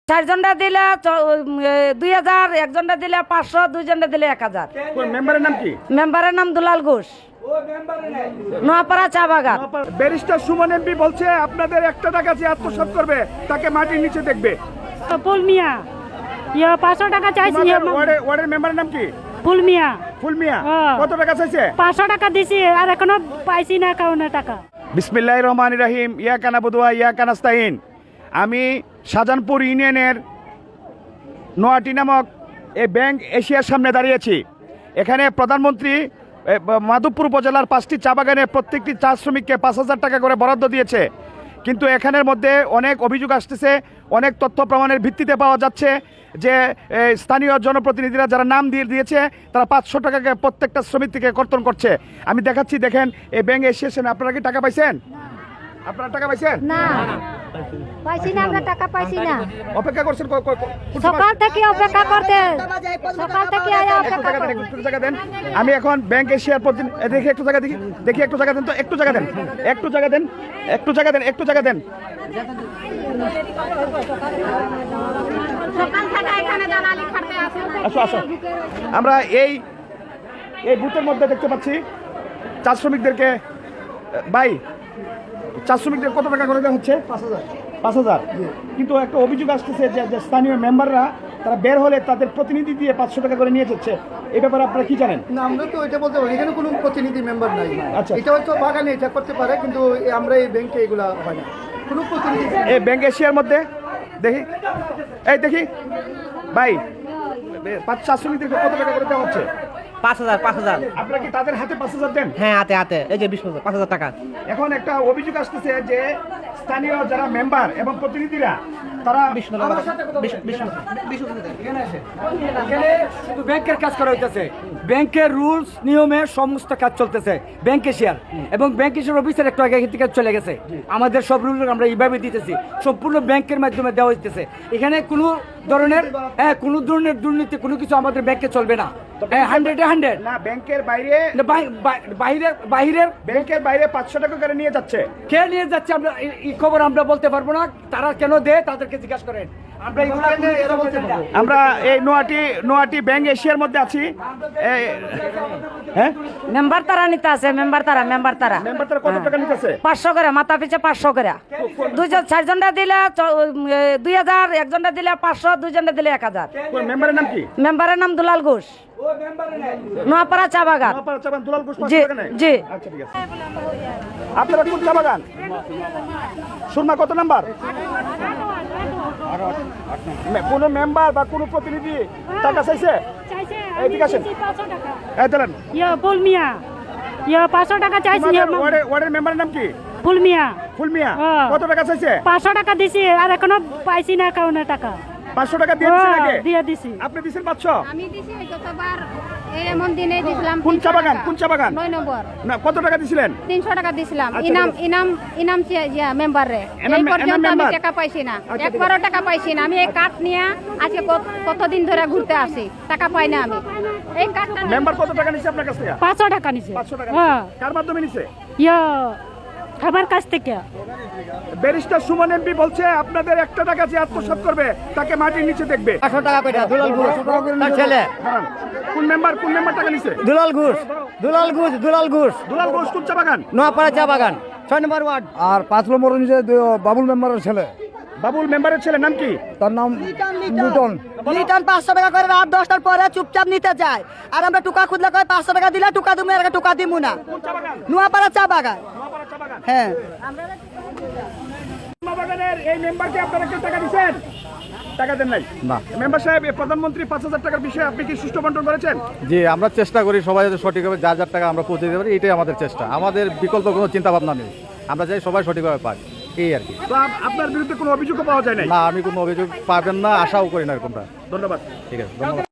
চারজনটা দিলে 2000, একজনটা দিলে 500, দুইজনটা দিলে 1000। মেম্বারের নাম কি? মেম্বারের নাম দুলাল ঘোষ, নোয়াপাড়া চা বাগান। ব্যারিস্টার সুমন এমপি বলছে আপনাদের 1 টাকা যে আত্মসাৎ করবে তাকে মাটির নিচে দেখবে। ফুল মিয়া 500 টাকা চাইছি। ওয়ার্ডের মেম্বারের নাম কি? ফুল মিয়া। ফুল মিয়া কত টাকা চাইছে? 500 টাকা দিছি, আর এখনো পাইছি না কাউনে টাকা। বিসমিল্লাহির রহমানির রহিম। ইয়া কানা বুদুয়া ইয়া কানাস্তাইন। আমি শাহজাহানপুর ইউনিয়নের নোয়াটি নামক এই ব্যাংক এশিয়ার সামনে দাঁড়িয়েছি। এখানে প্রধানমন্ত্রী মাধবপুর উপজেলার 5টি চা বাগানের প্রত্যেকটি চা শ্রমিককে 5000 টাকা করে বরাদ্দ দিয়েছে। কিন্তু এখানের মধ্যে অনেক অভিযোগ আসতেছে, অনেক তথ্য প্রমাণের ভিত্তিতে পাওয়া যাচ্ছে যে স্থানীয় জনপ্রতিনিধিরা যারা নাম দিয়েছে তারা 500 টাকাকে প্রত্যেকটা শ্রমিক থেকে কর্তন করছে। আমি দেখাচ্ছি, দেখেন এই ব্যাংক এসেছেন। আপনারা কি টাকা পাইছেন? আপনারা টাকা পাইছেন? না, পাইছি না, আমরা টাকা পাইছি না। অপেক্ষা করছেন সকাল থেকে অপেক্ষা করতে, সকাল থেকে একটু জায়গা দেন। আমি এখন ব্যাংক এশিয়ার দেখি, একটু জায়গা দেখি একটু জায়গা দেন তো, একটু জায়গা দেন, একটু জায়গা দেন, একটু জায়গা দেন, একটু জায়গা দেন। আসো আসো, আমরা এই বুথের মধ্যে দেখতে পাচ্ছি চা শ্রমিকদেরকে। ভাই, চা শ্রমিকদের কত টাকা করে দেওয়া হচ্ছে? 5000। কিন্তু একটা অভিযোগ আসতেছে যে স্থানীয় মেম্বাররা তারা বের হলে তাদের প্রতিনিধি দিয়ে 500 টাকা করে নিয়ে যাচ্ছে। এই ব্যাপারে আপনারা কি জানেন? না, আমরা তো এটা বলতে পারি, এখানে কোনো প্রতিনিধি মেম্বার নাই। আচ্ছা, এটা হয়তো বাগানে এটা করতে পারে, কিন্তু আমরা এই ব্যাংকে এগুলা হয় না, কোনো প্রতিনিধি। এই ব্যাংক এশিয়ার মধ্যে দেখি, এই দেখি ভাই, 5 শ্রমিকদেরকে কত টাকা করে দেওয়া হচ্ছে? 5000। আপনারা কি তাদের হাতে 5000 দেন? হ্যাঁ, হাতে এই যে 5000 টাকা। এখন একটা অভিযোগ আসতেছে যে স্থানীয় যারা মেম্বার এবং প্রতিনিধিরা তারা এখানে শুধু ব্যাংকের কাজ করা হইতেছে, ব্যাংকের রুলস নিয়মে সমস্ত কাজ চলতেছে। ব্যাংক এশিয়ার এবং ব্যাংক এশিয়ার অফিসার একটু আগে থেকে চলে গেছে। আমাদের সব রুল আমরা এইভাবে দিতেছি, সম্পূর্ণ ব্যাংকের মাধ্যমে দেওয়া হইতেছে। এখানে কোনো ধরনের দুর্নীতি কোনো কিছু আমাদের ব্যাংকে চলবে না। 100 না, ব্যাংকের বাইরে ব্যাংকের বাইরে 500 টাকা করে নিয়ে যাচ্ছে। কে নিয়ে যাচ্ছে আমরা এই খবর আমরা বলতে পারবো না। তারা কেন দেয় তাদেরকে জিজ্ঞাসা করেন। আমরা এই নোয়াটি ব্যাংক এশিয়ার মধ্যে আছি। হ্যাঁ, মেম্বার তারা নিতে আছে, মেম্বার তারা কত টাকা নিতেছে? 500 করে, মাথা পিছে 500 করে। চারজনটা দিলে 2000, একজনটা দিলে 500, দুইজনটা দিলে 1000। মেম্বারের নাম কি? মেম্বারের নাম দুলাল ঘোষ, নোয়াপাড়া চা বাগান। দুলাল ঘোষ। জি। আচ্ছা, ঠিক আছে। আপনারা কোন চা বাগান? সুরমা কত নাম্বার? কোন মেম্বার বা কোন প্রতিনিধি টাকা চাইছে? এইদিকে আসেন। এই চলেন। ফুল মিয়া 500 টাকা চাইছি। ওয়ার্ডের মেম্বারের নাম কি? ফুল মিয়া। ফুল মিয়া কত টাকা চাইছে? 500 টাকা দিছি, আর এখনো পাইছি না কাউনে টাকা। 500 টাকা দিয়ে দিছেন আগে? দিয়ে দিছি। আপনি দিছেন 500? আমি দিছি যতবার এমন দিনে দিছিলাম। কোন চা বাগান? 9 নম্বর। না, কত টাকা দিছিলেন? 300 টাকা দিছিলাম। আচ্ছা, ইনাম মেম্বার রে। এই পর্যন্ত আমি টাকা পাইছি না, একবারও টাকা পাইছি না। আমি এই কার্ড নিয়ে আজকে কতদিন ধরে ঘুরতে আসি, টাকা পাই না আমি। এই কার্ডটা মেম্বার কত টাকা নিছে আপনার কাছ থেকে? 500 টাকা নিছে। 500 টাকা। হ্যাঁ। কার মাধ্যমে নিছে? আমার কাছ থেকে। ব্যারিস্টার সুমন এমপি বলছে আপনাদের 1 টাকা যে আত্মসাৎ করবে তাকে মাটির নিচে দেখবে। 500 টাকা কইটা দুলাল ঘোষ তার ছেলে। কোন মেম্বার টাকা নিছে? দুলাল ঘোষ কোন চা বাগান? নোয়াপাড়া চা বাগান, 6 নম্বর ওয়ার্ড। আর 5 নম্বর নিচে বাবুল মেম্বারের ছেলে। বাবুল মেম্বারের ছেলে নাম কি? তার নাম লিটন। 500 টাকা করে রাত 10টার পরে চুপচাপ নিতে যায়। আর আমরা টুকা খুদলে কয় 500 টাকা দিলে টুকা দিমু, আর টুকা দিমু না। নোয়াপাড়া চা বাগান। হ্যাঁ, বাগানের এই মেম্বারকে আপনারা কেউ টাকা দিয়েছেন? টাকা দেন নাই? না। মেম্বার সাহেব, প্রধানমন্ত্রী 5000 টাকার বিষয়ে আপনি কি সুষ্ঠু বন্টন করেছেন? জি, আমরা চেষ্টা করি সবাই যাতে সঠিকভাবে যার টাকা আমরা পৌঁছে দিতে পারি, এটাই আমাদের চেষ্টা। আমাদের বিকল্প কোনো চিন্তা ভাবনা নেই, আমরা চাই সবাই সঠিকভাবে পাই, এই আর কি। তো আপনার বিরুদ্ধে কোনো অভিযোগও পাওয়া যায় না? না, আমি কোনো অভিযোগ পাবেন না, আশাও করি না এরকমটা। ধন্যবাদ। ঠিক আছে, ধন্যবাদ।